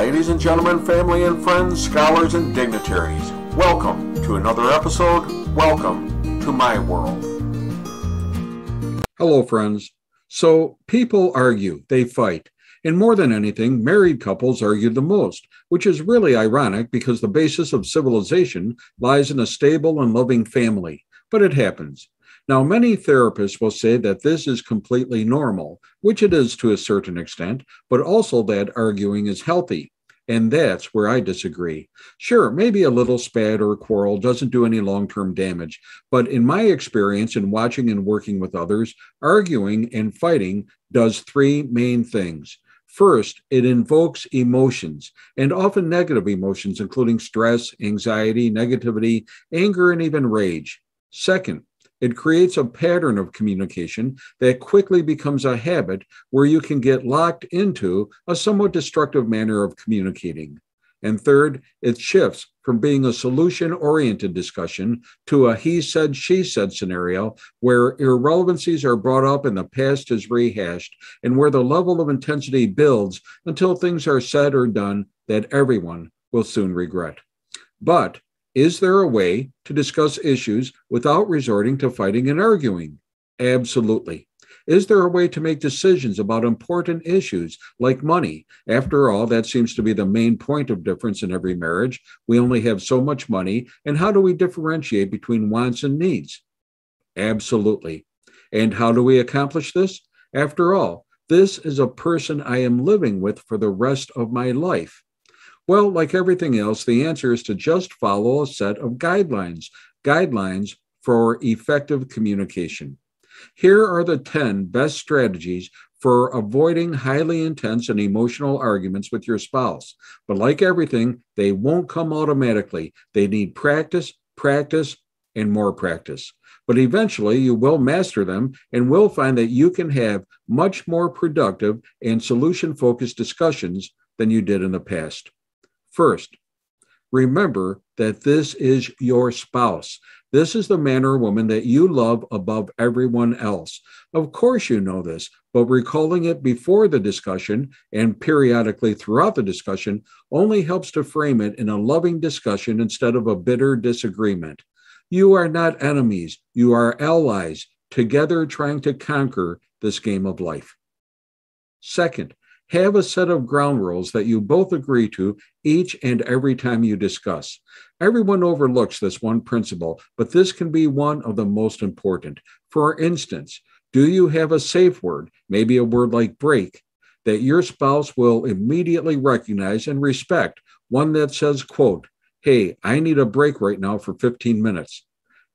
Ladies and gentlemen, family and friends, scholars and dignitaries, welcome to another episode. Welcome to my world. Hello, friends. So people argue, they fight. And more than anything, married couples argue the most, which is really ironic because the basis of civilization lies in a stable and loving family. But it happens. Now, many therapists will say that this is completely normal, which it is to a certain extent, but also that arguing is healthy. And that's where I disagree. Sure, maybe a little spat or quarrel doesn't do any long-term damage, but in my experience in watching and working with others, arguing and fighting does three main things. First, it invokes emotions, and often negative emotions, including stress, anxiety, negativity, anger, and even rage. Second, it creates a pattern of communication that quickly becomes a habit where you can get locked into a somewhat destructive manner of communicating. And third, it shifts from being a solution-oriented discussion to a he said, she said scenario where irrelevancies are brought up and the past is rehashed, and where the level of intensity builds until things are said or done that everyone will soon regret. But is there a way to discuss issues without resorting to fighting and arguing? Absolutely. Is there a way to make decisions about important issues like money? After all, that seems to be the main point of difference in every marriage. We only have so much money, and how do we differentiate between wants and needs? Absolutely. And how do we accomplish this? After all, this is a person I am living with for the rest of my life. Well, like everything else, the answer is to just follow a set of guidelines for effective communication. Here are the 10 best strategies for avoiding highly intense and emotional arguments with your spouse. But like everything, they won't come automatically. They need practice, and more practice. But eventually you will master them and will find that you can have much more productive and solution-focused discussions than you did in the past. First, remember that this is your spouse. This is the man or woman that you love above everyone else. Of course you know this, but recalling it before the discussion and periodically throughout the discussion only helps to frame it in a loving discussion instead of a bitter disagreement. You are not enemies. You are allies, together trying to conquer this game of life. Second, have a set of ground rules that you both agree to each and every time you discuss. Everyone overlooks this one principle, but this can be one of the most important. For instance, do you have a safe word, maybe a word like break, that your spouse will immediately recognize and respect? One that says, quote, "Hey, I need a break right now for 15 minutes.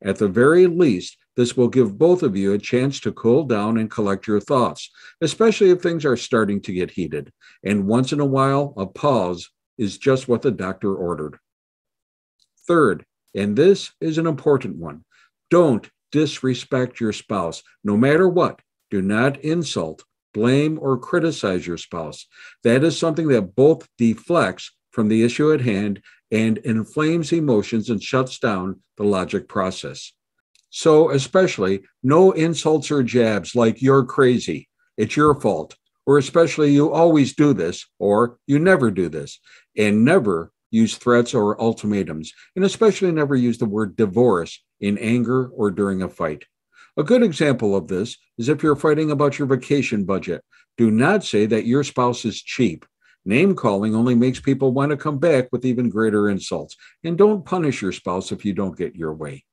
At the very least, this will give both of you a chance to cool down and collect your thoughts, especially if things are starting to get heated. And once in a while, a pause is just what the doctor ordered. Third, and this is an important one, don't disrespect your spouse. No matter what, do not insult, blame, or criticize your spouse. That is something that both deflects from the issue at hand and inflames emotions and shuts down the logic process. So especially no insults or jabs like "you're crazy," "it's your fault," or especially "you always do this," or "you never do this." And never use threats or ultimatums, and especially never use the word divorce in anger or during a fight. A good example of this is if you're fighting about your vacation budget. Do not say that your spouse is cheap. Name calling only makes people want to come back with even greater insults. And don't punish your spouse if you don't get your way.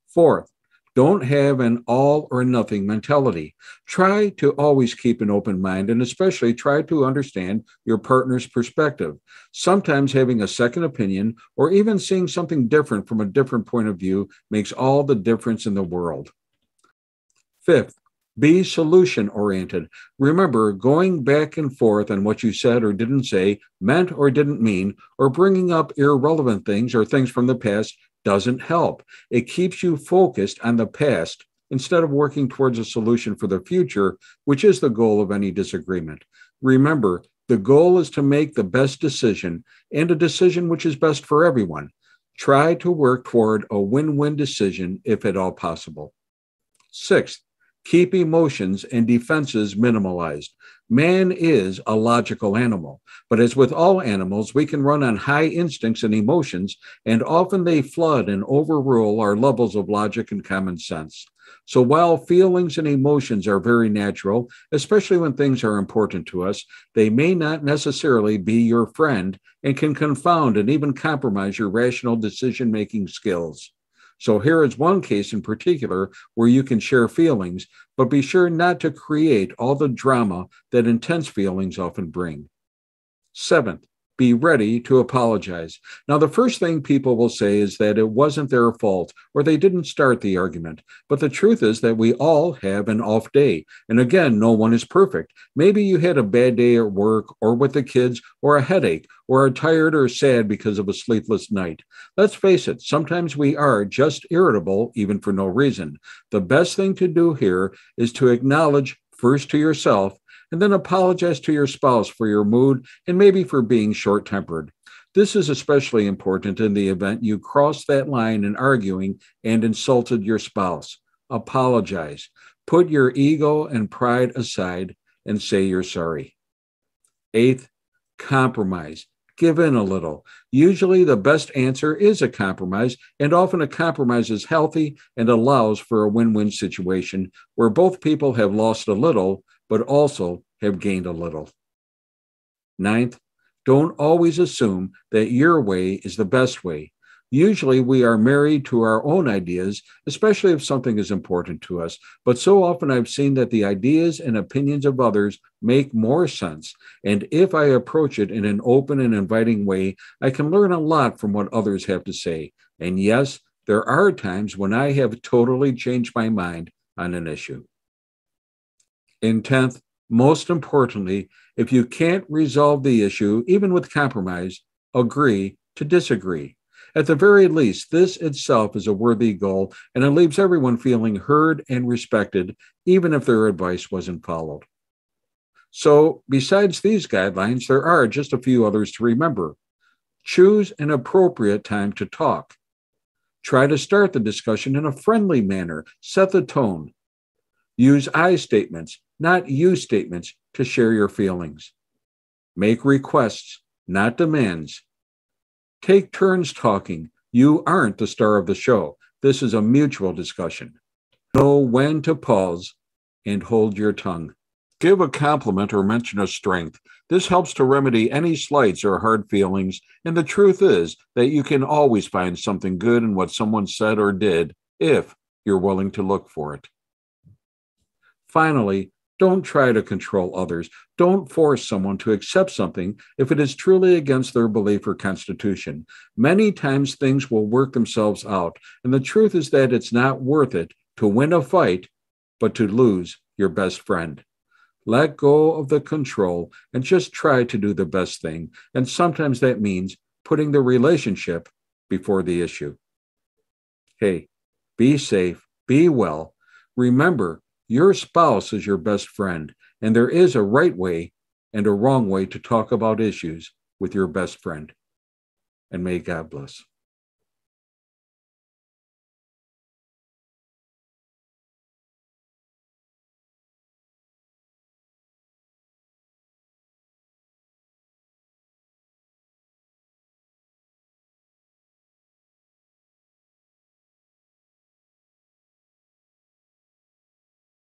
Fourth, don't have an all or nothing mentality. Try to always keep an open mind and especially try to understand your partner's perspective. Sometimes having a second opinion or even seeing something different from a different point of view makes all the difference in the world. Fifth, be solution-oriented. Remember, going back and forth on what you said or didn't say, meant or didn't mean, or bringing up irrelevant things or things from the past doesn't help. It keeps you focused on the past instead of working towards a solution for the future, which is the goal of any disagreement. Remember, the goal is to make the best decision and a decision which is best for everyone. Try to work toward a win-win decision if at all possible. Sixth, keep emotions and defenses minimalized. Man is a logical animal, but as with all animals, we can run on high instincts and emotions, and often they flood and overrule our levels of logic and common sense. So while feelings and emotions are very natural, especially when things are important to us, they may not necessarily be your friend and can confound and even compromise your rational decision-making skills. So here is one case in particular where you can share feelings, but be sure not to create all the drama that intense feelings often bring. Seventh, be ready to apologize. Now, the first thing people will say is that it wasn't their fault or they didn't start the argument. But the truth is that we all have an off day. And again, no one is perfect. Maybe you had a bad day at work or with the kids or a headache or are tired or sad because of a sleepless night. Let's face it, sometimes we are just irritable, even for no reason. The best thing to do here is to acknowledge first to yourself and then apologize to your spouse for your mood and maybe for being short-tempered. This is especially important in the event you crossed that line in arguing and insulted your spouse. Apologize. Put your ego and pride aside and say you're sorry. Eighth, compromise. Give in a little. Usually the best answer is a compromise, and often a compromise is healthy and allows for a win-win situation where both people have lost a little, but also have gained a little. Ninth, don't always assume that your way is the best way. Usually we are married to our own ideas, especially if something is important to us, but so often I've seen that the ideas and opinions of others make more sense. And if I approach it in an open and inviting way, I can learn a lot from what others have to say. And yes, there are times when I have totally changed my mind on an issue. And 10th, most importantly, if you can't resolve the issue, even with compromise, agree to disagree. At the very least, this itself is a worthy goal, and it leaves everyone feeling heard and respected, even if their advice wasn't followed. So, besides these guidelines, there are just a few others to remember. Choose an appropriate time to talk. Try to start the discussion in a friendly manner. Set the tone. Use I statements, not you statements, to share your feelings. Make requests, not demands. Take turns talking. You aren't the star of the show. This is a mutual discussion. Know when to pause and hold your tongue. Give a compliment or mention a strength. This helps to remedy any slights or hard feelings, and the truth is that you can always find something good in what someone said or did if you're willing to look for it. Finally, don't try to control others. Don't force someone to accept something if it is truly against their belief or constitution. Many times things will work themselves out, and the truth is that it's not worth it to win a fight, but to lose your best friend. Let go of the control and just try to do the best thing, and sometimes that means putting the relationship before the issue. Hey, be safe, be well. Remember, your spouse is your best friend, and there is a right way and a wrong way to talk about issues with your best friend. And may God bless.